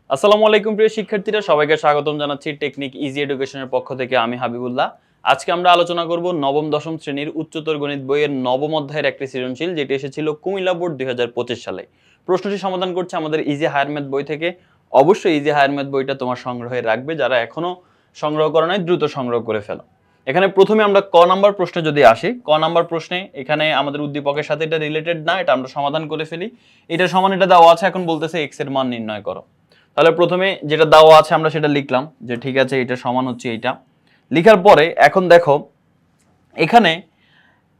আসসালামু আলাইকুম প্রিয় শিক্ষার্থীরা, সবাইকে স্বাগতম জানাচ্ছি টেকনিক ইজি এডুকেশনের পক্ষ থেকে। আমি হাবিবুল্লাহ। আজকে আমরা আলোচনা করব নবম দশম শ্রেণীর উচ্চতর গণিত বইয়ের নবম অধ্যায়ের একটি সৃজনশীল, যেটি এসেছিল কুমিল্লা বোর্ড 2025 সালে। প্রশ্নটি সমাধান করছে আমাদের ইজি হায়ার ম্যাথ বই থেকে। অবশ্যই ইজি হায়ার ম্যাথ বইটা তোমার সংগ্রহে রাখবে, যারা এখনো সংগ্রহ করে নাই দ্রুত সংগ্রহ করে ফেলো। এখানে প্রথমে আমরা ক নাম্বার প্রশ্নে যদি আসি, ক নাম্বার প্রশ্নে এখানে আমাদের উদ্দীপকের সাথে এটা রিলেটেড না, এটা আমরা সমাধান করে ফেলি। এটা সমান এটা দেওয়া আছে, এখন বলতেছে এক্স এর মান নির্ণয় করো। তাহলে প্রথমে যেটা দেওয়া আছে আমরা সেটা লিখলাম যে ঠিক আছে, এটা সমান হচ্ছে এইটা। লিখার পরে এখন দেখো এখানে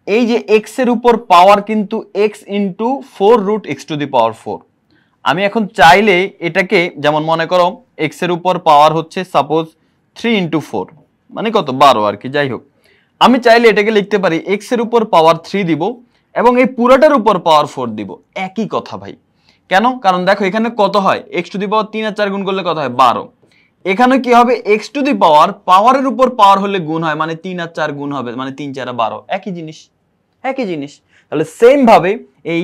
এই যে এক্স এর উপর পাওয়ার কিন্তু এক্স ইন্টু 4√x⁴। আমি এখন চাইলে এটাকে, যেমন মনে করো এক্স এর উপর পাওয়ার হচ্ছে সাপোজ 3 × 4 মানে কত 12 আর কি, যাই হোক। আমি চাইলে এটাকে লিখতে পারি এক্স এর উপর পাওয়ার 3 দিব এবং এই পুরোটার উপর পাওয়ার 4 দিব। একই কথা ভাই। কেন? কারণ দেখো এখানে কত হয়, x⁴ 3 আর 4 গুণ করলে কত হয় 12। এখানে কি হবে, x⁴ পাওয়ারের উপর পাওয়ার হলে গুণ হয়, মানে 3 আর 4 গুণ হবে, মানে 3 4 12। একই জিনিস, একই জিনিস। তাহলে সেম ভাবে এই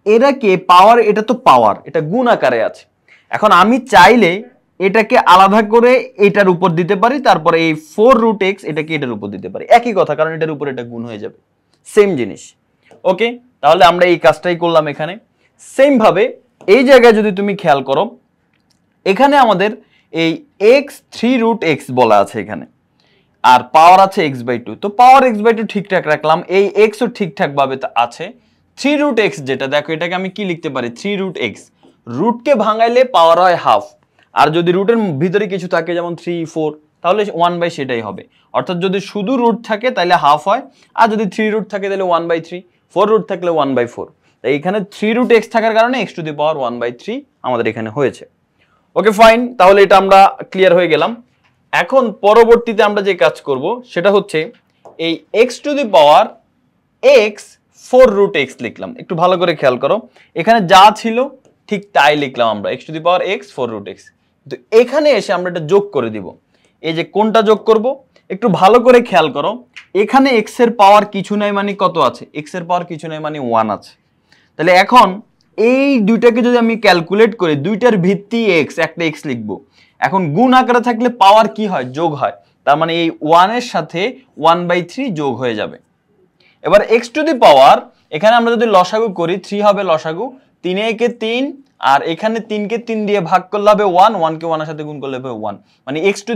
এটাকে পাওয়ার, এটা তো পাওয়ার, এটা গুণ আকারে আছে। এখন আমি চাইলে এটাকে আলাদা করে এটার উপর দিতে পারি, তারপরে এই 4√x এটাকে এটার উপর দিতে পারি। একই কথা, কারণ এটার উপর এটা গুণ হয়ে যাবে, সেম জিনিস। ওকে, তাহলে আমরা এই কাজটাই করলাম এখানে। সেম ভাবে এই জায়গায় যদি তুমি খেয়াল করো, এখানে আমাদের এই x3√x বলা আছে এখানে, আর পাওয়ার আছে x/2। তো পাওয়ার x/2 ঠিকঠাক রাখলাম, এই x ও ঠিকঠাক ভাবে আছে। 3√x যেটা, দেখো এটাকে আমি কি লিখতে পারি, 3√x। রুটকে ভাঙাইলে পাওয়ার হয় হাফ, আর যদি রুটের ভিতরে কিছু থাকে যেমন 3 4, তাহলে 1/, সেটাই হবে। অর্থাৎ যদি শুধু রুট থাকে তাহলে হাফ হয়, আর যদি 3 রুট থাকে তাহলে 1/3, 4 রুট থাকলে 1/4। তাই এখানে 3√x থাকার কারণে x⁴ 1/3 আমাদের এখানে হয়েছে। ওকে ফাইন, তাহলে এটা আমরা ক্লিয়ার হয়ে গেলাম। এখন পরবর্তীতে আমরা যে কাজ করব সেটা হচ্ছে এই x⁴ 4√x লিখলাম। একটু ভালো করে খেয়াল করো, এখানে যা ছিল ঠিক তাই লিখলাম আমরা, x⁴ 4√x। তো এখানে এসে আমরা এটা যোগ করে দিব। এই যে কোনটা যোগ করব একটু ভালো করে খেয়াল করো, এখানে x এর পাওয়ার কিছু নাই মানে কত আছে, x এর পাওয়ার কিছু নাই মানে 1 আছে। তাহলে এখন এই দুইটাকে যদি আমি ক্যালকুলেট করি, দুইটার ভিত্তি x, একটা x লিখবো। এখন গুণ আকারে থাকলে পাওয়ার কি হয়, যোগ হয়। তার মানে এই 1 এর সাথে 1/3 যোগ হয়ে যাবে। এবার x⁴, এখানে আমরা যদি লসাগু করি 3 হবে লসাগু, 3 একে 3, আর এখানে 3 কে 3 দিয়ে ভাগ করলে হবে 1, 1 কে 1 এর সাথে গুণ করলে হবে 1, মানে x⁴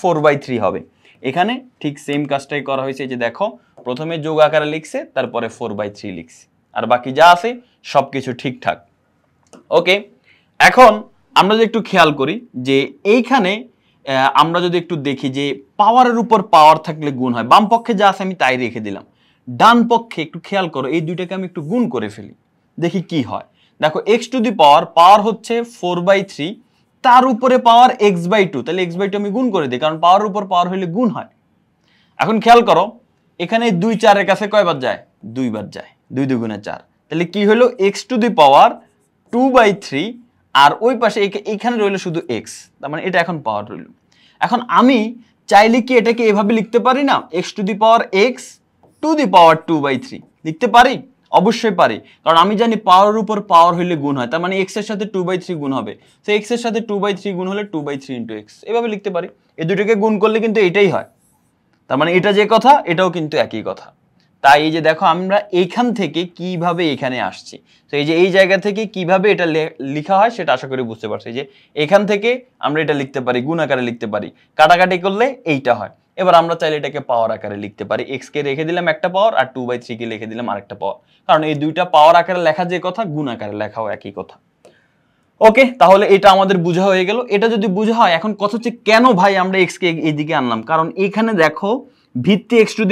4/3 হবে। এখানে ঠিক সেম কাজটাই করা হয়েছে, যে দেখো প্রথমে যোগ আকারে লিখছে, তারপরে 4/3 লিখছে, আর বাকি যা আছে সবকিছু ঠিকঠাক। ওকে, এখন আমরা যদি একটু খেয়াল করি যে এইখানে আমরা যদি একটু দেখি যে পাওয়ারের উপর পাওয়ার থাকলে গুণ হয়। বাম পক্ষে যা আছে আমি তাই রেখে দিলাম, ডান পক্ষে একটু খেয়াল করো, এই দুইটাকে আমি একটু গুণ করে ফেলি, দেখি কি হয়। দেখো x⁴ পাওয়ার হচ্ছে 4/3, তার উপরে পাওয়ার x/2, তাহলে x/2 আমি গুণ করে দিই, কারণ পাওয়ারের উপর পাওয়ার হলে গুণ হয়। এখন খেয়াল করো এখানে 2 4 এর কাছে কয়বার যায়, 2 বার যায়, 2 2 গুণে 4। তাহলে কি হলো, x⁴ 2/3, আর ওই পাশে এখানে রইল শুধু x, তার মানে এটা এখন পাওয়ার রইল। এখন আমি চাইলে কি এটাকে এভাবে লিখতে পারি না, x⁴ x 2/3 লিখতে পারি? অবশ্যই পারি, কারণ আমি জানি পাওয়ারের উপর পাওয়ার হইলে গুণ হয়, তার মানে x এর সাথে 2/3 গুণ হবে। তো x এর সাথে 2/3 গুণ হলে 2/3 × x, এভাবে লিখতে পারি। এই দুটোকে গুণ করলে কিন্তু এটাই হয়, তার মানে এটা যে কথা এটাও কিন্তু একই কথা। তাই এই যে দেখো আমরা এইখান থেকে কিভাবে এখানে আসছি, তো এই যে এই জায়গা থেকে কিভাবে এটা লেখা হয় সেটা আশা করি বুঝতে পারছি। যে এখান থেকে আমরা এটা লিখতে পারি, গুণ আকারে লিখতে পারি, কাটাকাটি করলে এইটা হয়। এবার আমরা চাইলে এটাকে পাওয়ার আকারে লিখতে পারি, x কে রেখে দিলাম একটা পাওয়ার, আর 2/3 কে লিখে দিলাম আরেকটা পাওয়ার, কারণ এই দুইটা পাওয়ার আকারে লেখা যে কথা, গুণ আকারে লেখাও একই কথা। ওকে, তাহলে এটা আমাদের বোঝা হয়ে গেল। এটা যদি বোঝা হয়, এখন কথা হচ্ছে কেন ভাই আমরা x কে এইদিকে আনলাম, কারণ এখানে দেখো ভিত্তি x⁴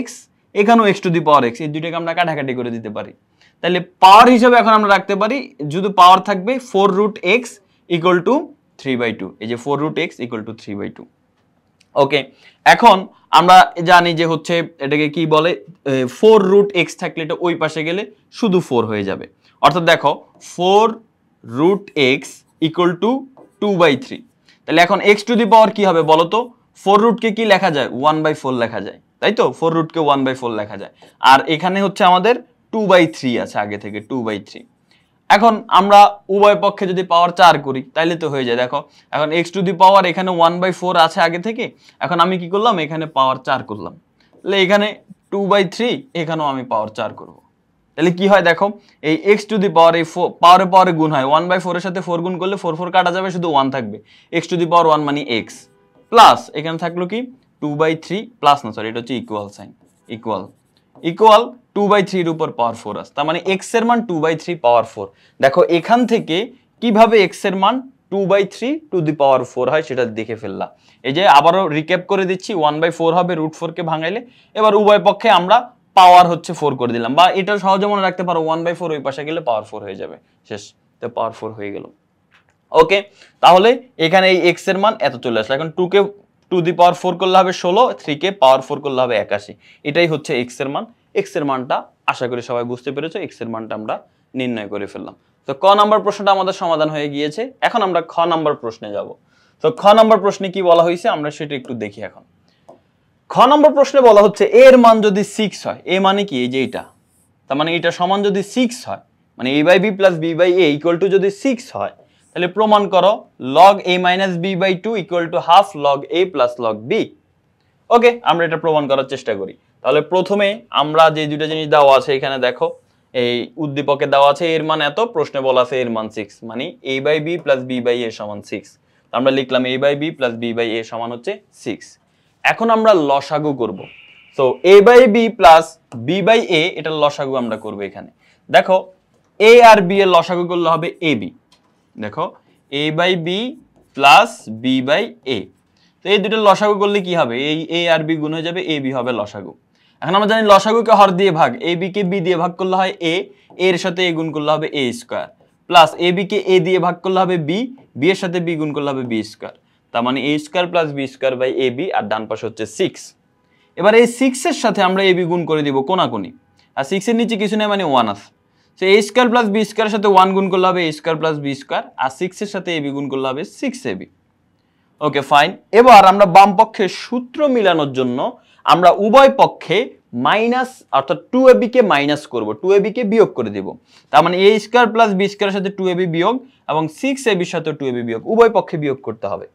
x, এখানেও x⁴ x, এই দুইটাকে আমরা কাটাকাটি করে দিতে পারি। তাহলে পাওয়ার হিসেবে এখন আমরা রাখতে পারি, যদি পাওয়ার থাকবে 4√x = 3/2, এই যে 4√x = 3/2। ওকে, এখন আমরা জানি যে হচ্ছে এটাকে কি বলে, 4√x থাকলে এটা ওই পাশে গেলে শুধু 4 হয়ে যাবে। অর্থাৎ দেখো 4√x = 2/3। তাহলে এখন x⁴ কি হবে বলো তো, 4 কে কি লেখা যায়, 1/4 লেখা যায়, তাই তো? 4 কে 1/4 লেখা যায়, আর এখানে হচ্ছে আমাদের 2/3 আছে আগে থেকে, 2/3। এখন আমরা উভয় পক্ষে যদি পাওয়ার 4 করি তাইলে তো হয়ে যায়। দেখো এখন x টু দি পাওয়ার এখানে 1/4 আছে আগে থেকে, এখন আমি কি করলাম এখানে পাওয়ার 4 করলাম, তাহলে এখানে 2/3 এখানেও আমি পাওয়ার 4 করব। তাহলে কি হয় দেখো, এই x টু দি পাওয়ার এই পাওয়ারে পাওয়ারে গুণ হয়, 1/4 এর সাথে 4 গুণ করলে 4 4 কাটা যাবে, শুধু 1 থাকবে, x টু দি পাওয়ার 1 মানে x প্লাস এখানে থাকলো কি 2/3 প্লাস না সরি এটা হচ্ছে ইকুয়াল সাইন, ইকুয়াল 2/3 এর উপর পাওয়ার 4 আছে, তার মানে x এর মান 2/3 পাওয়ার 4। দেখো এখান থেকে কিভাবে x এর মান 2/3 টু দি পাওয়ার 4 হয় সেটা দেখে ফেললাম। এই যে আবারও রিক্যাপ করে দিচ্ছি, 1/4 হবে √4 কে ভাঙাইলে, এবার উভয় পক্ষে আমরা পাওয়ার হচ্ছে 4 করে দিলাম, বা এটা সহজে মনে রাখতে পারো 1/4 ওই পাশে গেলে পাওয়ার 4 হয়ে যাবে, শেষ, তো পাওয়ার 4 হয়ে গেল। ওকে, তাহলে এখানে এই x এর মান এত চলে আসলো। এখন 2 কে টু দি পাওয়ার 4 করলে হবে 16, 3 কে পাওয়ার 4 করলে হবে 81, এটাই হচ্ছে x এর মান। x এর মানটা আশা করি সবাই বুঝতে পেরেছো, x এর মানটা আমরা নির্ণয় করে ফেললাম। তো ক নাম্বার প্রশ্নটা আমাদের সমাধান হয়ে গিয়েছে, এখন আমরা খ নাম্বার প্রশ্নে যাব। তো খ নাম্বার প্রশ্নে কি বলা হয়েছে আমরা সেটা একটু দেখি। এখন খ নম্বর প্রশ্নে বলা হচ্ছে a এর মান যদি 6 হয়, a মানে কি এই যে এটা, তার মানে এটা সমান যদি 6 হয়, মানে a/b + b/a = যদি 6 হয়, তাহলে প্রমাণ করো log a - b/2 = half log a + log b। ওকে, আমরা এটা প্রমাণ করার চেষ্টা করি। তাহলে প্রথমে আমরা যে দুটো জিনিস দেওয়া আছে এখানে দেখো, এই উদ্দীপকে দেওয়া আছে এর মান এত, প্রশ্নে বলা আছে এর মান 6, মানে a/b + b/a = 6, আমরা লিখলাম a/b + b/a সমান হচ্ছে 6। এখন আমরা লসাগু করব। তো a/b + b/a এটার লসাগু আমরা করব। এখানে দেখো a আর b এর লসাগু করলে হবে ab, দেখো a/b + b/a, তো এই দুটোর লসাগু করলে কি হবে, এই a আর b গুণ হয়ে যাবে, ab হবে লসাগু। এখন আমরা জানি লসাগুকে হর দিয়ে ভাগ, ab কে b দিয়ে ভাগ করলে হয় a, এর সাথে a গুণ করলে হবে a square, plus ab K a দিয়ে ভাগ করলে হবে b, b এর সাথে b গুণ করলে হবে b স্কয়ার, তার মানে a square + b square by ab, আর ডান পাশে হচ্ছে 6। এবার এই 6 এর সাথে আমরা ab গুণ করে দিব কোনাকুনি, আর 6 এর নিচে কিছু নেই মানে 1 আছে, সো a স্কয়ার + b স্কয়ারের সাথে 1 গুণ করলে হবে a স্কয়ার + b স্কয়ার, আর 6 এর সাথে ab গুণ করলে হবে 6ab। ওকে ফাইন, এবার আমরা বাম পক্ষে সূত্র মিলানোর জন্য আমরা উভয় পক্ষে মাইনাস অর্থাৎ 2ab কে মাইনাস করব, 2ab কে বিয়োগ করে দিব, তার মানে a স্কয়ার + b স্কয়ারের সাথে 2ab বিয়োগ এবং 6ab এর সাথে 2ab বিয়োগ, উভয় পক্ষে বিয়োগ করতে হবে।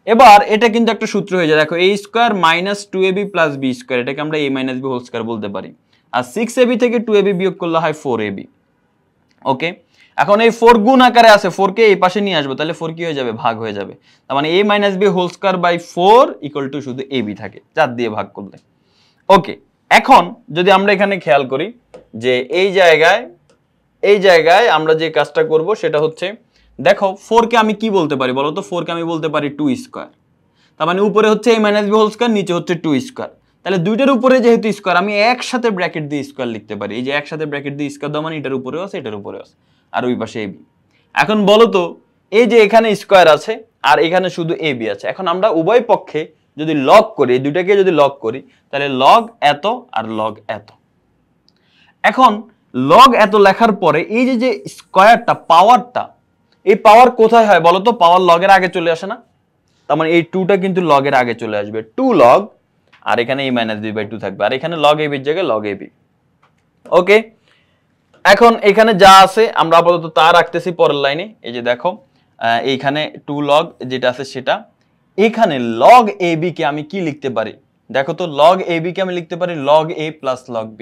এবার এটা কিন্তু একটা সূত্র হয়ে যায়, দেখো a square - 2ab + b square, এটাকে আমরা a - b হোল স্কয়ার বলতে পারি, আর 6ab থেকে 2ab বিয়োগ করলে হয় 4ab। ওকে, এখন এই 4 গুণ আকারে আছে, 4 কে এই পাশে নিয়ে আসবো, তাহলে 4 কি হয়ে যাবে, ভাগ হয়ে যাবে, তার মানে a - b whole square by 4 = শুধু ab থাকে, 4 দিয়ে ভাগ করলে। ওকে, এখন যদি আমরা এখানে খেয়াল করি যে এই জায়গায় আমরা যে কাজটা করব সেটা হচ্ছে, দেখো 4 কে আমি কি বলতে পারি বলো তো, 4 কে আমি বলতে পারি 2 স্কয়ার, তার মানে উপরে হচ্ছে a - b হোল স্কয়ার, নিচে হচ্ছে 2 স্কয়ার, তাহলে দুইটার উপরে যেহেতু স্কয়ার আমি একসাথে ব্র্যাকেট দিয়ে স্কয়ার লিখতে পারি, এই যে একসাথে ব্র্যাকেট দিয়ে স্কয়ার দাও মানে এটার উপরেও আছে এটার উপরেও আছে, আর ওই পাশে ab। এখন বলো তো এই যে এখানে স্কয়ার আছে আর এখানে শুধু ab আছে, এখন আমরা উভয় পক্ষে যদি লগ করি, এই দুটাকে যদি লগ করি, তাহলে লগ এত আর লগ এত। এখন লগ এত লেখার পরে এই যে স্কয়ারটা পাওয়ারটা, এই পাওয়ার কোথায় হয় বলো তো, পাওয়ার লগের আগে চলে আসে না, তার মানে এই 2টা কিন্তু লগের আগে চলে আসবে, 2 লগ, আর এখানে a - b/2 থাকবে, আর এখানে log ab এর জায়গায় log ab। ওকে, এখন এখানে যা আছে আমরা আপাতত তা রাখতেছি পরের লাইনে, এই যে দেখো এইখানে 2 log যেটা আছে সেটা, এখানে log ab কে আমি কি লিখতে পারি, দেখো তো log ab কে আমি লিখতে পারি log a + log b,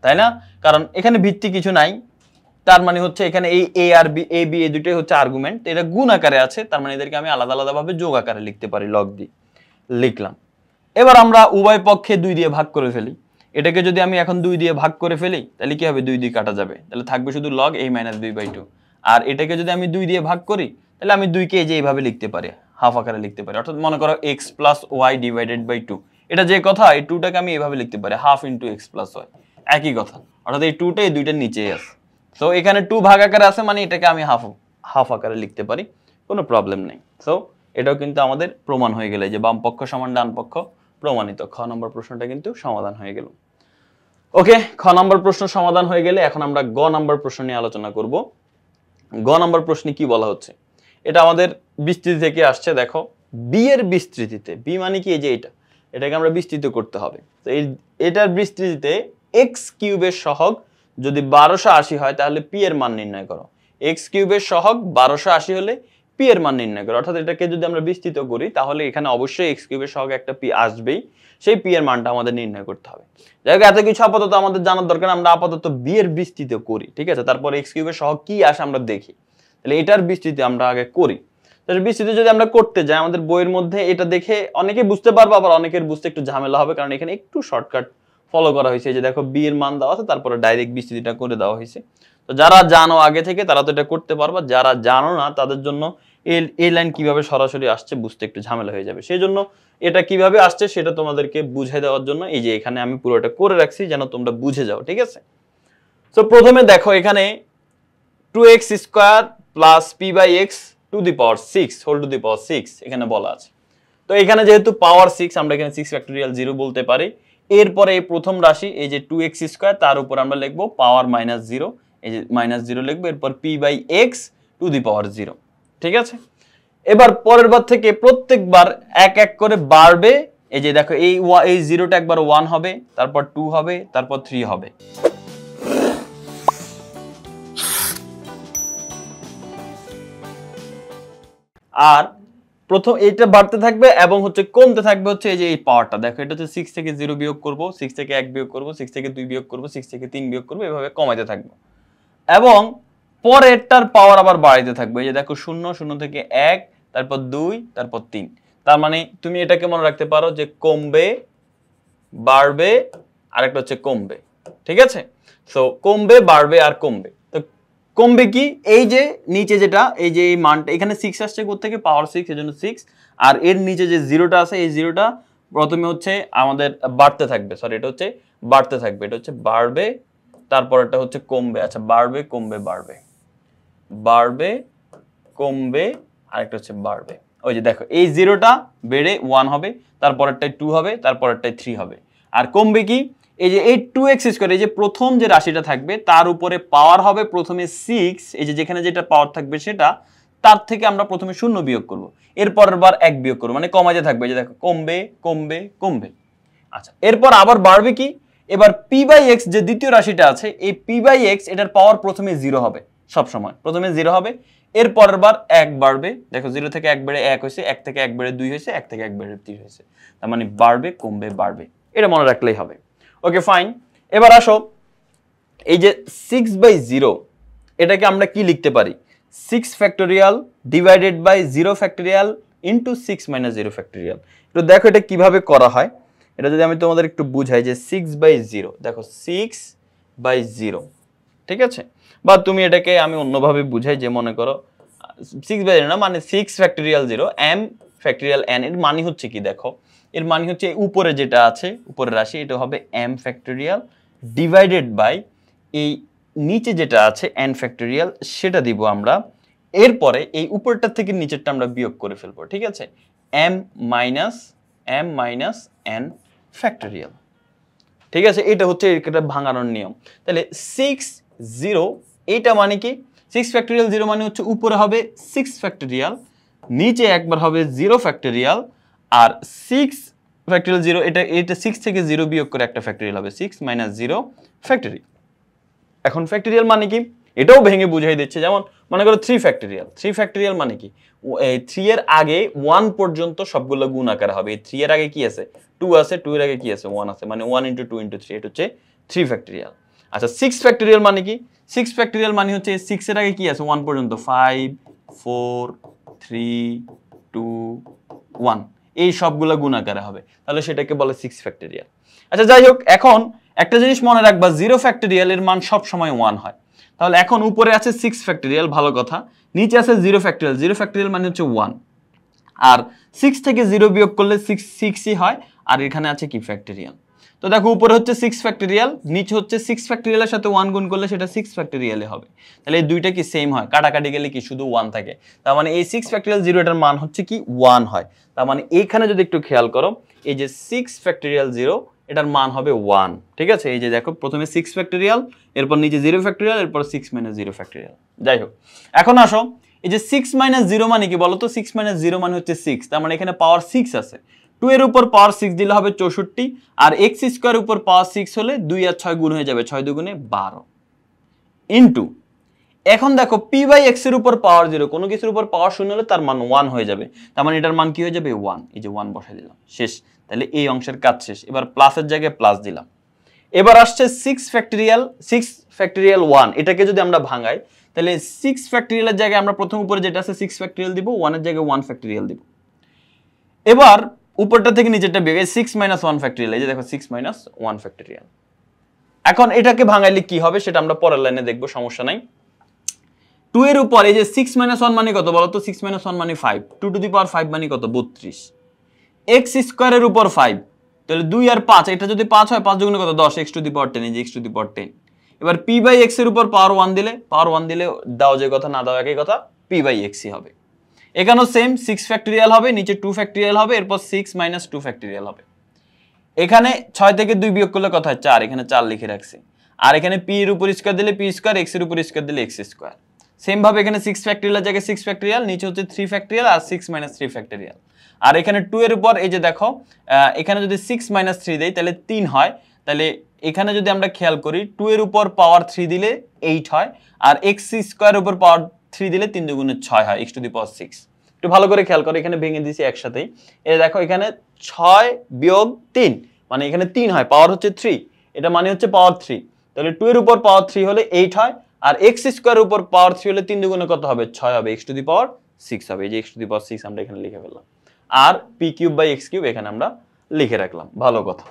তাই না, কারণ এখানে ভিত্তি কিছু নাই, তার মানে হচ্ছে এখানে এই a R b, a b এই দুটোই হচ্ছে আর্গুমেন্ট, এটা গুণ আকারে আছে, তার মানে এদেরকে আমি আলাদা আলাদা ভাবে যোগ আকারে লিখতে পারি, log দিয়ে লিখলাম। এবার আমরা উভয় পক্ষে 2 দিয়ে ভাগ করে ফেলি, এটাকে যদি আমি এখন 2 দিয়ে ভাগ করে ফেলি তাহলে কি হবে, 2 দিয়ে কাটা যাবে, তাহলে থাকবে শুধু log a - b/2, আর এটাকে যদি আমি 2 দিয়ে ভাগ করি তাহলে আমি 2 কে এই যে এইভাবে লিখতে পারি, হাফ আকারে লিখতে পারি, অর্থাৎ মনে করো x + y / 2, এটা যে কথা এই 2টাকে আমি এইভাবে লিখতে পারি হাফ * x + y, একই কথা, অর্থাৎ এই 2টা এই দুইটার নিচেই আছে, সো এখানে 2 ভাগ আকারে আছে মানে এটাকে আমি হাফ আকারে লিখতে পারি, কোনো প্রবলেম নেই। সো এটাও কিন্তু আমাদের প্রমাণ হয়ে গেল যে বাম পক্ষ সমান ডান পক্ষ প্রমাণিত, খ নম্বর প্রশ্নটা কিন্তু সমাধান হয়ে গেল। ওকে, খ নম্বর প্রশ্ন সমাধান হয়ে গেলে এখন আমরা গ নম্বর প্রশ্ন নিয়ে আলোচনা করব। গ নম্বর প্রশ্নে কি বলা হচ্ছে, এটা আমাদের বিস্তৃতি থেকে আসছে, দেখো বি এর বিস্তৃতিতে, বি মানে কি এই যে এটাকে আমরা বিস্তৃত করতে হবে, তো এটার বিস্তৃতিতে x কিউবের সহগ যদি 1280 হয় তাহলে p এর মান নির্ণয় করো। এক্স কিউবের সহগ 1280 হলে পি এর মান নির্ণয় করো। অর্থাৎ এটাকে যদি আমরা বিস্তৃত করি তাহলে এখানে অবশ্যই এক্স কিউবের সহগ একটা পি আসবেই, সেই পি এর মানটা আমাদের নির্ণয় করতে হবে। যাই হোক, এত কিছু আপাতত আমাদের জানার দরকার, আমরা আপাতত বি এর বিস্তৃত করি, ঠিক আছে? তারপর এক্স কিউবের সহগ কি আসে আমরা দেখি। তাহলে এটার বিস্তৃতি আমরা আগে করি। তাহলে বিস্তৃতি যদি আমরা করতে যাই, আমাদের বইয়ের মধ্যে এটা দেখে অনেকে বুঝতে পারবে, আবার অনেকের বুঝতে একটু ঝামেলা হবে, কারণ এখানে একটু শর্টকাট ফলো করা হয়েছে। যে দেখো বি এর মান দেওয়া আছে, তারপরে ডাইরেক্ট বিস্তৃতিটা করে দেওয়া হয়েছে। তো যারা জানো আগে থেকে তারা তো এটা করতে পারবা, যারা জানো না তাদের জন্য এই লাইন কিভাবে সরাসরি আসছে বুঝতে একটু ঝামেলা হয়ে যাবে। সেই জন্য এটা কিভাবে আসছে সেটা তোমাদেরকে বুঝিয়ে দেওয়ার জন্য এই যে এখানে আমি পুরোটা করে রাখছি, যেন তোমরা বুঝে যাও, ঠিক আছে? তো প্রথমে দেখো এখানে 2x square plus p by x to the power 6 whole to the power 6 এখানে বলা আছে। তো এখানে যেহেতু পাওয়ার 6, আমরা এখানে 6 ফ্যাক্টোরিয়াল 0 বলতে পারি। এরপরে এই প্রথম রাশি এই যে 2x স্কয়ার, তার উপর আমরা লিখবো পাওয়ার -0, এই যে -0 লিখবো, এরপর p by x to the power 0, ঠিক আছে? এবার পরের বার থেকে প্রত্যেকবার এক এক করে বাড়বে। এই যে দেখো এই 0টা একবার 1 হবে, তারপর 2 হবে, তারপর 3 হবে। আর প্রথম এটা বাড়তে থাকবে এবং হচ্ছে কমতে থাকবে হচ্ছে এই যে এই পাওয়ারটা। দেখো এটা হচ্ছে 6 থেকে 0 বিয়োগ করব, 6 থেকে 1 বিয়োগ করব, 6 থেকে 2 বিয়োগ করব, 6 থেকে 3 বিয়োগ করব, এভাবে কমাইতে থাকবো। এবং পরেরটার পাওয়ার আবার বাড়াইতে থাকবে। এই যে দেখো 0, 0 থেকে 1, তারপর 2, তারপর 3। তার মানে তুমি এটাকে মনে রাখতে পারো যে কমবে, বাড়বে, আরেকটা হচ্ছে কমবে, ঠিক আছে? সো কমবে, বাড়বে আর কমবে। তো কমবে কি, এই যে নিচে যেটা এই যে এই মানটা এখানে 6 আসছে কোথা থেকে, পাওয়ার 6, এজন্য 6। আর এর নিচে যে 0টা আছে, এই 0টা প্রথমে হচ্ছে আমাদের বাড়তে থাকবে, সরি এটা হচ্ছে বাড়তে থাকবে, এটা হচ্ছে বাড়বে, তারপর এটা হচ্ছে কমবে। আচ্ছা, বাড়বে, কমবে, বাড়বে, বাড়বে, কমবে, আরেকটা হচ্ছে বাড়বে। ওই যে দেখো এই 0টা বেড়ে 1 হবে, তারপরেরটাই 2 হবে, তারপরেরটাই 3 হবে। আর কমবে কি, এই যে এই 2x স্কয়ার, এই যে প্রথম যে রাশিটা থাকবে তার উপরে পাওয়ার হবে প্রথমে 6, এই যে যেখানে যেটা পাওয়ার থাকবে সেটা, তার থেকে আমরা প্রথমে 0 বিয়োগ করব, এরপরের বার 1 বিয়োগ করব, মানে কমাইতে থাকবে। এই যে দেখো কমবে, কমবে, কমবে। আচ্ছা, এরপর আবার বাড়বে কি, এবার p বাই x যে দ্বিতীয় রাশিটা আছে, এই p বাই x এটার পাওয়ার প্রথমে 0 হবে, সব সময় প্রথমে 0 হবে, এর পরের বার 1 বাড়বে। দেখো 0 থেকে 1 বেড়ে 1 হয়েছে, 1 থেকে 1 বেড়ে 2 হয়েছে, 1 থেকে 1 বেড়ে 3 হয়েছে। তার মানে বাড়বে, কমবে, বাড়বে, এটা মনে রাখলেই হবে। Okay fine. এবার আসো এই যে 6/0 এটাকে আমরা কি লিখতে পারি, 6 factorial divided by 0 factorial into 6 - 0 factorial. তো দেখো এটা কিভাবে করা হয়, এটা যদি আমি তোমাদের একটু বুঝাই যে 6/0, দেখো 6/0, ঠিক আছে? বা তুমি এটাকে আমি অন্যভাবে বুঝাই, যে মনে করো 6/0 না, মানে 6 ফ্যাক্টোরিয়াল 0 m ফ্যাক্টোরিয়াল n, এর মানে হচ্ছে কি, দেখো এর মানে হচ্ছে উপরে যেটা আছে উপরের রাশি এটা হবে m ফ্যাক্টোরিয়াল ডিভাইডেড বাই এই নিচে যেটা আছে n ফ্যাক্টোরিয়াল, সেটা দিব আমরা। এরপরে এই উপরটা থেকে নিচেরটা আমরা বিয়োগ করে ফেলবো, ঠিক আছে? m মাইনাস n ফ্যাক্টোরিয়াল, ঠিক আছে? এটা হচ্ছে এটা ভাঙানোর নিয়ম। তাহলে 6/0 এটা মানে কি, 6 ফ্যাক্টোরিয়াল 0 মানে হচ্ছে উপরে হবে 6 ফ্যাক্টোরিয়াল, নিচে একবার হবে 0 ফ্যাক্টোরিয়াল, আর 6 ফ্যাক্টোরিয়াল 0 এটা 6 থেকে 0 বিয়োগ করে একটা ফ্যাক্টোরিয়াল হবে, 6 - 0 ফ্যাক্টোরিয়াল। এখন ফ্যাক্টোরিয়াল মানে কি, এটাও ভেঙে বুঝাই দিচ্ছে। যেমন মনে করো 3 ফ্যাক্টোরিয়াল, 3 ফ্যাক্টোরিয়াল মানে কি, এই 3 এর আগে 1 পর্যন্ত সবগুলো গুণ আকারে হবে। এই 3 এর আগে কি আছে, 2 আছে, 2 এর আগে কি আছে, 1 আছে, মানে 1 × 2 × 3, এটা হচ্ছে 3 ফ্যাক্টোরিয়াল। আচ্ছা 6 ফ্যাক্টোরিয়াল মানে কি, 6 ফ্যাক্টোরিয়াল মানে হচ্ছে 6 এর আগে কি আছে 1 পর্যন্ত, 5 4 3 2 1, এই সবগুলো গুণ আকারে হবে, তাহলে সেটাকে বলে 6 ফ্যাক্টোরিয়াল। আচ্ছা যাই হোক, এখন একটা জিনিস মনে রাখবা, 0 ফ্যাক্টোরিয়াল এর মান সব সময় 1 হয়। তাহলে এখন উপরে আছে 6 ফ্যাক্টোরিয়াল, ভালো কথা, নিচে আছে 0 ফ্যাক্টোরিয়াল, 0 ফ্যাক্টোরিয়াল মানে হচ্ছে 1, আর 6 থেকে 0 বিয়োগ করলে 6ই হয়, আর এখানে আছে কি ফ্যাক্টোরিয়াল। তো দেখো উপরে হচ্ছে 6 ফ্যাক্টোরিয়াল, নিচে হচ্ছে 6 ফ্যাক্টোরিয়ালের সাথে 1 গুণ করলে সেটা 6 ফ্যাক্টোরিয়ালে হবে। তাহলে এই দুইটা কি সেম হয়, কাটাকাটি গেলে কি শুধু 1 থাকে, তার মানে এই 6 ফ্যাক্টোরিয়াল 0 এটার মান হচ্ছে কি 1 হয়। তার মানে এইখানে যদি একটু খেয়াল করো, এই যে 6 ফ্যাক্টোরিয়াল 0 এটার মান হবে 1, ঠিক আছে? এই যে দেখো প্রথমে 6 ফ্যাক্টোরিয়াল, এরপর নিচে 0 ফ্যাক্টোরিয়াল, এরপর 6 - 0 ফ্যাক্টোরিয়াল। যাই হোক, এখন আসো এই যে 6 - 0 মানে কি বলো তো, 6 - 0 মানে হচ্ছে 6, তার মানে এখানে পাওয়ার 6 আছে, 2 এর উপর পাওয়ার 6 দিলে হবে 64, আর x স্কয়ার উপর পাওয়ার 6 হলে 2 আর 6 গুণ হয়ে যাবে, 6 2 12 ইনটু এখন দেখো পি বাই এক্স এর উপর পাওয়ার 0, কোনো কিছুর উপর পাওয়ার 0 হলে তার মান 1 হয়ে যাবে, তার মানে এটার মান কি হয়ে যাবে 1, এই যে 1 বসাই দিলাম, শেষ। তাহলে এই অংশের কাজ শেষ। এবার প্লাসের জায়গায় প্লাস দিলাম। এবার আসছে 6 ফ্যাক্টরিয়াল 1, এটাকে যদি আমরা ভাঙাই তাহলে 6 ফ্যাক্টরিয়ালের জায়গায় আমরা প্রথম উপরে যেটা আছে 6 ফ্যাক্টরিয়াল দিব, 1 এর জায়গায় 1 ফ্যাক্টরিয়াল দিব। এবার উপরটা থেকে নিচেরটা বিয়োগ, 6 - 1 ফ্যাক্টরিয়াল, এই যে দেখো 6 - 1 ফ্যাক্টরিয়াল। এখন এটাকে ভাঙাইলে কি হবে সেটা আমরা পরের লাইনে দেখব, সমস্যা নাই। 2 এর উপর এই যে 6 - 1 মানে কত বলো তো? 6 - 1 মানে 5, 2 টু দি পাওয়ার 5 মানে কত? 32। x স্কয়ারের উপর 5, তাহলে 2 আর 5, এটা যদি 5 হয় 5 দুগুণে কত? 10, x টু দি পাওয়ার 10, এই যে x টু দি পাওয়ার 10। এবার p বাই x এর উপর পাওয়ার 1 দিলে, দাও যে কথা না দাও একই কথা, p বাই x ই হবে। এখানেও সেম 6 ফ্যাক্টরিয়াল হবে, নিচে 2 ফ্যাক্টরিয়াল হবে, এরপর 6 - 2 ফ্যাক্টরিয়াল হবে। এখানে 6 থেকে 2 বিয়োগ করলে কত হয়? 4, এখানে 4 লিখে রাখছি। আর এখানে p এর উপর স্কয়ার দিলে p স্কয়ার, x এর উপর স্কয়ার দিলে x স্কয়ার। সেম ভাবে এখানে 6 ফ্যাক্টরিয়ালের জায়গায় 6 ফ্যাক্টরিয়াল, নিচে হচ্ছে 3 ফ্যাক্টরিয়াল আর 6 - 3 ফ্যাক্টরিয়াল। আর এখানে 2 এর উপর এই যে দেখো, এখানে যদি 6 - 3 দেই তাহলে 3 হয়। তাহলে এখানে যদি আমরা খেয়াল করি 2 এর উপর পাওয়ার 3 দিলে 8 হয়, আর x স্কয়ারের উপর পাওয়ার 3 দিলে 3 দুগুণে 6 হয়, x টু দি পাওয়ার 6। একটু ভালো করে খেয়াল করো, এখানে ভেঙে দিয়েছি একসাথেই। এই দেখো এখানে 6 বিয়োগ 3 মানে এখানে 3 হয়, পাওয়ার হচ্ছে 3, এটা মানে হচ্ছে পাওয়ার 3। তাহলে 2 এর উপর পাওয়ার 3 হলে 8 হয়, আর x স্কয়ারের উপর পাওয়ার 3 হলে 3 দুগুণে কত হবে? 6 হবে, x টু দি পাওয়ার 6 হবে। এই যে x টু দি পাওয়ার 6 আমরা এখানে লিখে ফেললাম, আর p cube by x cube এখানে আমরা লিখে রাখলাম। ভালো কথা।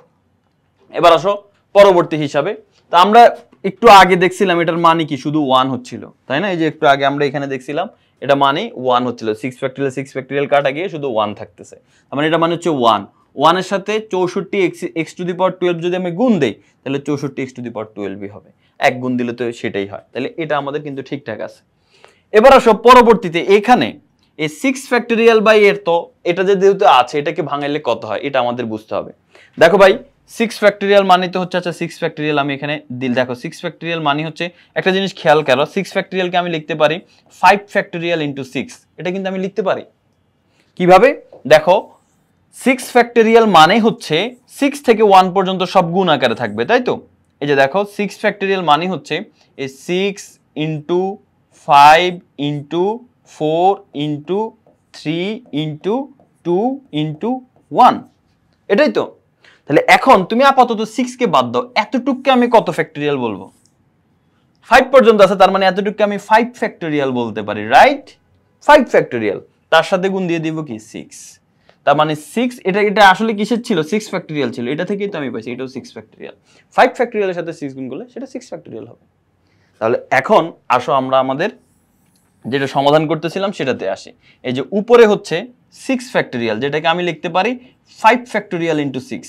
এবার আসো পরবর্তী হিসাবে। তো আমরা একটু আগে দেখছিলাম এটার মানে কি? শুধু 1 হচ্ছিল, তাই না? এই যে একটু আগে আমরা এখানে দেখছিলাম এটা মানে 1 হচ্ছিল, 6 ফ্যাক্টরিয়াল কাটা গিয়ে শুধু 1 থাকতেছে, তার মানে এটা মানে হচ্ছে 1 এর সাথে 64 x টু দি পাওয়ার 12 যদি আমি গুণ দেই তাহলে 64 x টু দি পাওয়ার 12 হবে। এক গুণ দিলে তো সেটাই হয়, তাহলে এটা আমাদের কিন্তু ঠিকঠাক আছে। এবার আসো পরবর্তীতে, এখানে এই 6 ফ্যাক্টরিয়াল বাই এর, তো এটা যে যেহেতু আছে এটাকে ভাঙাইলে কত হয় এটা আমাদের বুঝতে হবে। দেখো ভাই 6 ফ্যাক্টরিয়াল মানে তো হচ্ছে, আচ্ছা 6 ফ্যাক্টরিয়াল আমি এখানে দিল, দেখো 6 ফ্যাক্টরিয়াল মানে হচ্ছে একটা জিনিস খেয়াল করো, 6 ফ্যাক্টরিয়ালকে আমি লিখতে পারি 5 ফ্যাক্টরিয়াল ইনটু 6, এটা কিন্তু আমি লিখতে পারি কিভাবে? দেখো 6 ফ্যাক্টরিয়াল মানে হচ্ছে 6 থেকে 1 পর্যন্ত সব গুণ আকারে থাকবে, তাই তো? এই যে দেখো 6 ফ্যাক্টরিয়াল মানে হচ্ছে এই 6 into 5 into 4 into 3 into 2 into 1, এটাই তো। তাহলে এখন তুমি আপাতত 6 কে বাদ দাও, এতটুকুকে আমি কত ফ্যাক্টরিয়াল বলবো? 5 পর্যন্ত আছে, তার মানে এতটুকুকে আমি 5 ফ্যাক্টরিয়াল বলতে পারি, রাইট? 5 ফ্যাক্টরিয়াল, তার সাথে গুণ দিয়ে দিব কি? 6। তার মানে 6, এটা আসলে কিসের ছিল? 6 ফ্যাক্টরিয়াল ছিল, এটা থেকেই তো আমি পাইছি এটাও 6 ফ্যাক্টরিয়াল। 5 ফ্যাক্টরিয়ালের সাথে 6 গুণ করলে সেটা 6 ফ্যাক্টরিয়াল হবে। তাহলে এখন আসো আমরা আমাদের যেটা সমাধান করতেছিলাম সেটাতে আসি। এই যে উপরে হচ্ছে 6 ফ্যাক্টরিয়াল, যেটাকে আমি লিখতে পারি 5 ফ্যাক্টরিয়াল ইনটু 6,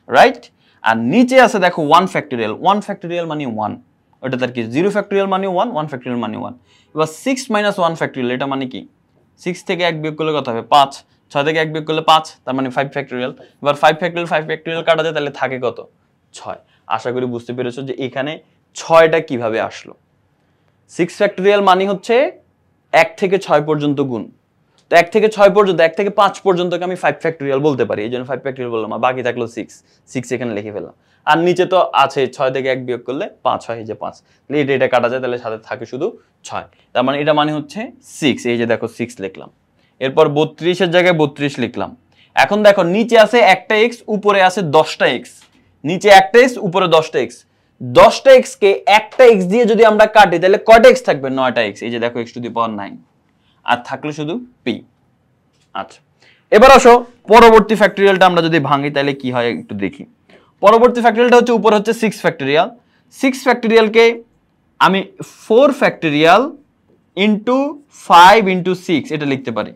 রাইট? আর নিচে আছে দেখো 1 ফ্যাক্টরিয়াল, 1 ফ্যাক্টরিয়াল মানে 1, ওটা তার কি 0 ফ্যাক্টরিয়াল মানে 1, 1 ফ্যাক্টরিয়াল মানে 1। এবার 6 - 1 ফ্যাক্টরিয়াল, এটা মানে কি? 6 থেকে 1 বিয়োগ করলে কত হবে? 5, 6 থেকে 1 বিয়োগ করলে 5, তার মানে 5 ফ্যাক্টরিয়াল। এবার 5 ফ্যাক্টরিয়াল কাটা যায়, তাহলে থাকে কত? 6। আশা করি বুঝতে পেরেছো যে এখানে 6টা কিভাবে আসলো। 6 ফ্যাক্টরিয়াল মানে হচ্ছে 1 থেকে 6 পর্যন্ত গুণ, তো 1 থেকে 6 পর্যন্ত, 1 থেকে 5 পর্যন্তকে আমি 5 ফ্যাক্টরিয়াল বলতে পারি, এই জন্য 5 ফ্যাক্টরিয়াল বললাম, আর বাকি থাকলো 6 এখানে লিখে ফেললাম। আর নিচে তো আছে 6 থেকে 1 বিয়োগ করলে 5 হয়, এই যে 5, তাহলে এটা কাটা যায়, তাহলে সাথে থাকে শুধু 6। তার মানে এটা মানে হচ্ছে 6, এই যে দেখো 6 লিখলাম। এরপর 32 এর জায়গায় 32 লিখলাম। এখন দেখো নিচে আছে একটা x, উপরে আছে 10টা x, নিচে একটা x উপরে 10টা x, 10টা x কে একটা x দিয়ে যদি আমরা কাটি তাহলে কয়টা x থাকবে? 9টা x, এই যে দেখো x টু দি পাওয়ার 9, আর থাকলো শুধু p। আচ্ছা এবার আসো পরবর্তী ফ্যাক্টরিয়ালটা আমরা যদি ভাঙি তাহলে কি হয় একটু দেখি। পরবর্তী ফ্যাক্টরিয়ালটা হচ্ছে উপরে হচ্ছে 6 ফ্যাক্টরিয়াল, 6 ফ্যাক্টরিয়ালকে আমি 4 ফ্যাক্টরিয়াল ইনটু 5 ইনটু 6 এটা লিখতে পারি।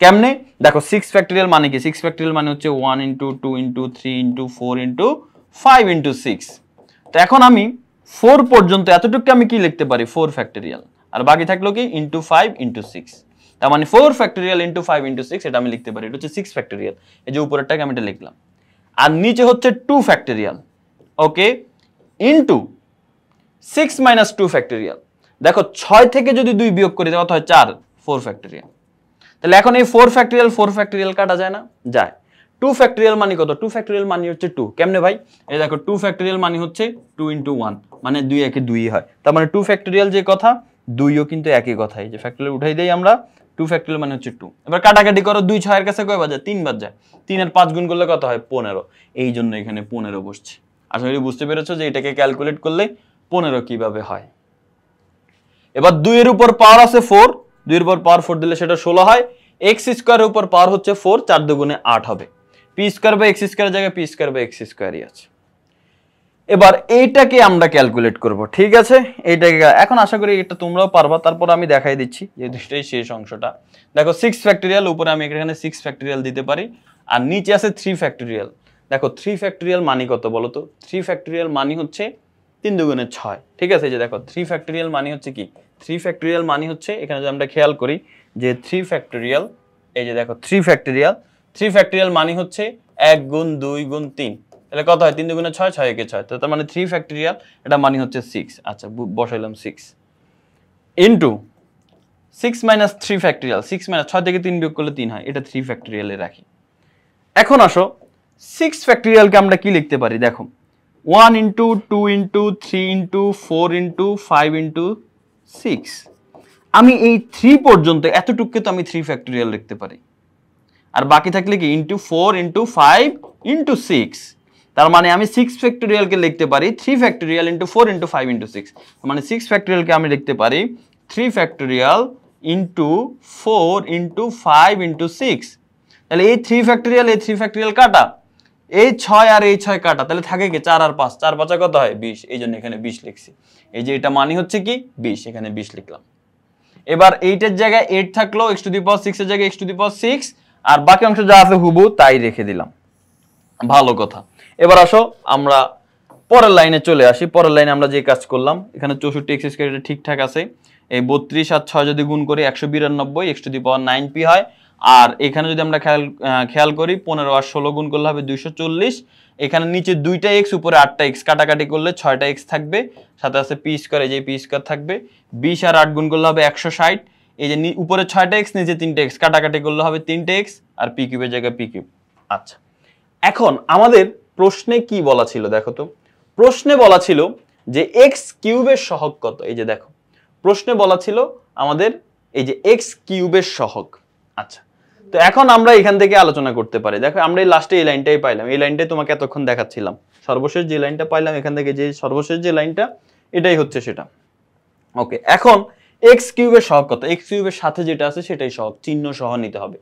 কেমনে? দেখো 6 ফ্যাক্টরিয়াল মানে কি? 6 ফ্যাক্টরিয়াল মানে হচ্ছে 1 into 2 into 3 into 4 into 5 into 6। তো এখন আমি 4 পর্যন্ত এতটুকু আমি কি লিখতে পারি? 4 ফ্যাক্টরিয়াল, আর বাকি থাকলো কি? ইনটু 5 ইনটু 6, তার মানে 4 ফ্যাক্টরিয়াল ইনটু 5 ইনটু 6 এটা আমি লিখতে পারি, এটা হচ্ছে 6 ফ্যাক্টরিয়াল। এই যে উপরেরটাকে আমি এটা লিখলাম। আর নিচে হচ্ছে 2 ফ্যাক্টরিয়াল, ওকে, ইনটু 6 মাইনাস 2 ফ্যাক্টরিয়াল। দেখো 6 থেকে যদি 2 বিয়োগ করি তাহলে কত হয়? 4, 4 ফ্যাক্টরিয়াল। তাহলে এখন এই 4 ফ্যাক্টরিয়াল কাটা যায় না? যায়। 2 ফ্যাক্টরিয়াল মানে কত? 2 ফ্যাক্টরিয়াল মানে হচ্ছে 2, কেমনে ভাই? এই দেখো 2 ফ্যাক্টরিয়াল মানে হচ্ছে 2 ইনটু 1, মানে 2 একে 2 হয়, তার মানে 2 ফ্যাক্টরিয়াল যে কথা 2ও কিন্তু একই কথাই, যে ফ্যাক্টরিয়াল উঠাই দেই আমরা, 2 ফ্যাক্টরিয়াল মানে হচ্ছে 2। এবার কাটাকাটি করো, 2 6 এর কাছে কয় বাজে? 3 বার যায়। 3 আর 5 গুণ করলে কত হয়? 15। এই জন্য এখানে 15 বসছে। আশা করি বুঝতে পেরেছো যে এটাকে ক্যালকুলেট করলে 15 কিভাবে হয়। এবার 2 এর উপর পাওয়ার আছে 4, 2 এর উপর পাওয়ার 4 দিলে সেটা 16 হয়। x স্কয়ারের উপর পাওয়ার হচ্ছে 4, 4 দুগুণে 8 হবে। p স্কয়ার বাই x স্কয়ারের জায়গায় p স্কয়ার বাই x স্কয়ারই আছে। এবার এইটাকে আমরা ক্যালকুলেট করব, ঠিক আছে? এইটাকে এখন আশা করি এটা তোমরাও পারবা, তারপর আমি দেখাই দিচ্ছি যে দুটোই শেষ অংশটা। দেখো 6 ফ্যাক্টরিয়াল, উপরে আমি এখানে 6 ফ্যাক্টরিয়াল দিতে পারি, আর নিচে আছে 3 ফ্যাক্টরিয়াল। দেখো 3 ফ্যাক্টরিয়াল মানে কত বলো তো? 3 ফ্যাক্টরিয়াল মানে হচ্ছে 3 দুগুণে 6, ঠিক আছে? এই যে দেখো 3 ফ্যাক্টরিয়াল মানে হচ্ছে কি? 3 ফ্যাক্টরিয়াল মানে হচ্ছে, এখানে যদি আমরা খেয়াল করি যে 3 ফ্যাক্টরিয়াল, এই যে দেখো 3 ফ্যাক্টরিয়াল, 3 ফ্যাক্টরিয়াল মানে হচ্ছে 1 গুণ 2 গুণ 3, তাহলে কত হয়? 3 দুগুণে 6, 6 একে 6, তো তার মানে 3 ফ্যাক্টরিয়াল এটা মানে হচ্ছে 6। আচ্ছা বসাইলাম 6 ইনটু 6 মাইনাস 3 ফ্যাক্টরিয়াল, 6 মাইনাস 6 থেকে 3 বিয়োগ করলে 3 হয়, এটা 3 ফ্যাক্টরিয়ালে রাখি। এখন আসো 6 ফ্যাক্টরিয়ালকে আমরা কি লিখতে পারি? দেখো 1 into 2 into 3 into 4 into 5 into 6, আমি এই 3 পর্যন্ত এতটুকুকে তো আমি 3 ফ্যাক্টরিয়াল লিখতে পারি, আর বাকি থাকলে কি ইনটু 4 ইনটু 5 ইনটু 6, তার মানে আমি 6 ফ্যাক্টরিয়ালকে লিখতে পারি 3 ফ্যাক্টরিয়াল ইনটু 4 ইনটু 5 ইনটু 6, মানে 6 ফ্যাক্টরিয়ালকে আমি লিখতে পারি 3 ফ্যাক্টরিয়াল ইনটু 4 ইনটু 5 ইনটু 6। তাহলে এই 3 ফ্যাক্টরিয়াল, এই 3 ফ্যাক্টরিয়াল কাটা, এই 6 আর এই 6 কাটা, তাহলে থাকে কি 4 আর 5, 4 5 কত হয়? 20, এই জন্য এখানে 20 লিখছি। এই যে এটা মানে হচ্ছে কি 20, এখানে 20 লিখলাম। এবার 8 এর জায়গায় 8 থাকলো, x টু দি পাওয়ার 6 এর জায়গায় x টু দি পাওয়ার 6, আর বাকি অংশ যা আছে হুবহু তাই রেখে দিলাম। ভালো কথা। এবার আসো আমরা পরের লাইনে চলে আসি। পরের লাইনে আমরা যে কাজ করলাম, এখানে 64 x স্কয়ার এটা ঠিকঠাক আছে। এই 32 আর 6 যদি গুণ করি 192 x to the power 9p হয়। আর এখানে যদি আমরা খেয়াল করি 15 আর 16 গুণ করলে হবে 240। এখানে নিচে 2টা x, উপরে 8টা x, কাটাকাটি করলে 6টা x থাকবে, সাথে আছে p স্কয়ার, এই যে p স্কয়ার থাকবে। 20 আর 8 গুণ করলে হবে 160, এই যে উপরে 6টা x, নিচে 3টা x, কাটাকাটি করলে হবে 3টা x, আর p কিউবের জায়গায় p কিউব। আচ্ছা, এখন আমাদের প্রশ্নে কি বলা ছিল দেখো তো? প্রশ্নে বলা ছিল যে x কিউবের সহগ কত? এই যে দেখো প্রশ্নে বলা ছিল আমাদের এই যে x কিউবের সহগ। আচ্ছা, তো এখন আমরা এখান থেকে আলোচনা করতে পারি। দেখো আমরা এই লাস্টে এই লাইনটাই পাইলাম, এই লাইনটাই তোমাকে এতক্ষণ দেখাচ্ছিলাম। সর্বশেষ যে লাইনটা পাইলাম এখান থেকে, যে সর্বশেষ যে লাইনটা, এটাই হচ্ছে সেটা। ওকে, এখন x কিউবের সহগ কত? x কিউবের সাথে যেটা আছে সেটাই সহগ, চিহ্ন সহ নিতে হবে।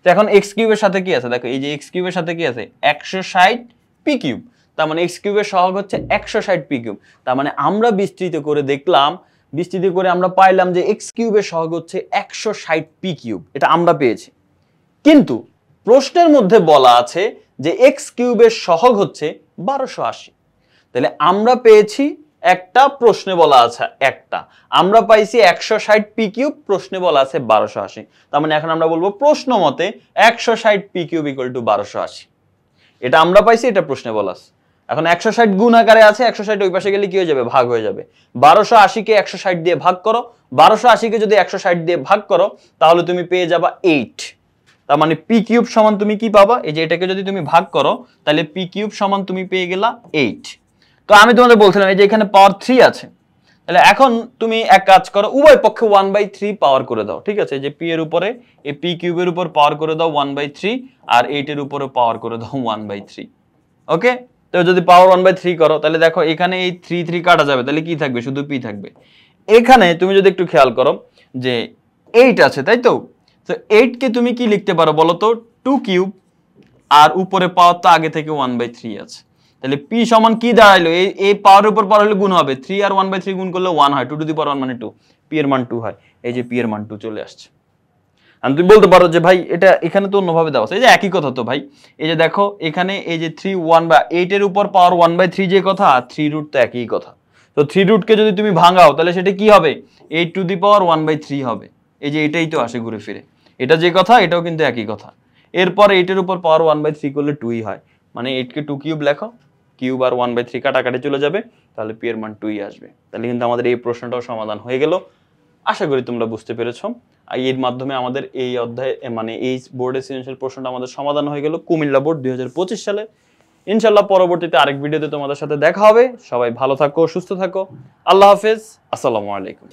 তো এখন x কিউবের সাথে কি আছে? দেখো এই যে x কিউবের সাথে কি আছে? 160 p কিউব। তার মানে x কিউবের সহগ হচ্ছে 160 p কিউব। তার মানে আমরা বিস্তৃত করে দেখলাম, বিস্তৃত করে আমরা পাইলাম যে x কিউবের সহগ হচ্ছে 160 p কিউব, এটা আমরা পেয়েছি। কিন্তু প্রশ্নের মধ্যে বলা আছে যে x কিউবের সহগ হচ্ছে 1280। তাহলে আমরা পেয়েছি একটা, প্রশ্নে বলা আছে একটা, আমরা পাইছি 160 পি কিউব, প্রশ্নে বলা আছে 1280। তার মানে এখন আমরা বলবো প্রশ্ন মতে 160 পি কিউব ইকুয়াল টু 1280। এটা আমরা পাইছি, এটা প্রশ্নে বলা আছে। এখন 160 গুণ আকারে আছে, 160 ওই পাশে গেলে কি হয়ে যাবে? ভাগ হয়ে যাবে। 1280 কে 160 দিয়ে ভাগ করো, 1280 কে যদি 160 দিয়ে ভাগ করো তাহলে তুমি পেয়ে যাবা 8। তার মানে পি কিউব সমান তুমি কি পাবা? এই যে এটাকে যদি তুমি ভাগ করো তাহলে পি কিউব সমান তুমি পেয়ে গেলা 8। তো আমি তোমাদের বলছিলাম এই যে এখানে পাওয়ার 3 আছে, তাহলে এখন তুমি এক কাজ করো, উভয় পক্ষে 1/3 পাওয়ার করে দাও, ঠিক আছে? যে পি এর উপরে, এই পি কিউবের উপর পাওয়ার করে দাও 1/3, আর 8 এর উপরে পাওয়ার করে দাও 1/3। ওকে, তো যদি পাওয়ার 1/3 করো তাহলে দেখো এখানে এই 3 3 কাটা যাবে, তাহলে কি থাকবে? শুধু পি থাকবে। এখানে তুমি যদি একটু খেয়াল করো যে 8 আছে, তাই তো? তো 8 কে তুমি কি লিখতে পারো বলো তো? 2 কিউব, আর উপরে পাওয়ার তো আগে থেকে 1/3 আছে। তাহলে p সমান কি দাঁড়াইলো? এই পাওয়ারের উপর পাওয়ার হলে গুণ হবে, 3 আর 1/3 গুণ করলে 1 হয়, 2 টু দি পাওয়ার 1 মানে 2, p এর মান 2 হয়। এই যে p এর মান 2 চলে আসছে। আর তুমি বলতে পারো যে ভাই এটা এখানে তো অন্যভাবে দেওয়া আছে, এই যে একই কথা তো ভাই। এই যে দেখো এখানে এই যে 3 1 বা 8 এর উপর পাওয়ার 1/3 যে কথা, আর 3 রুট তো একই কথা। তো 3 রুটকে যদি তুমি ভাঙাও তাহলে সেটা কি হবে? 8 টু দি পাওয়ার 1/3 হবে। এই যে এটাই তো আসে ঘুরে ফিরে, এটা যে কথা এটাও কিন্তু একই কথা। এরপর 8 এর উপর পাওয়ার 1/3 করলে 2ই হয়, মানে 8 কে 2 কিউব লেখো, কিউব আর 1/3 কাটাকাটি চলে যাবে, তাহলে p এর মান 2ই আসবে। তাহলে কিন্তু আমাদের এই প্রশ্নটাও সমাধান হয়ে গেল। আশা করি তোমরা বুঝতে পেরেছো। আর এর মাধ্যমে আমাদের এই অধ্যায়ে মানে এই বোর্ডের সৃজনশীল প্রশ্নটা আমাদের সমাধান হয়ে গেল, কুমিল্লা বোর্ড 2025 সালে। ইনশাআল্লাহ পরবর্তীতে আরেক ভিডিওতে তোমাদের সাথে দেখা হবে। সবাই ভালো থাকো, সুস্থ থাকো। আল্লাহ হাফেজ, আসসালামু আলাইকুম।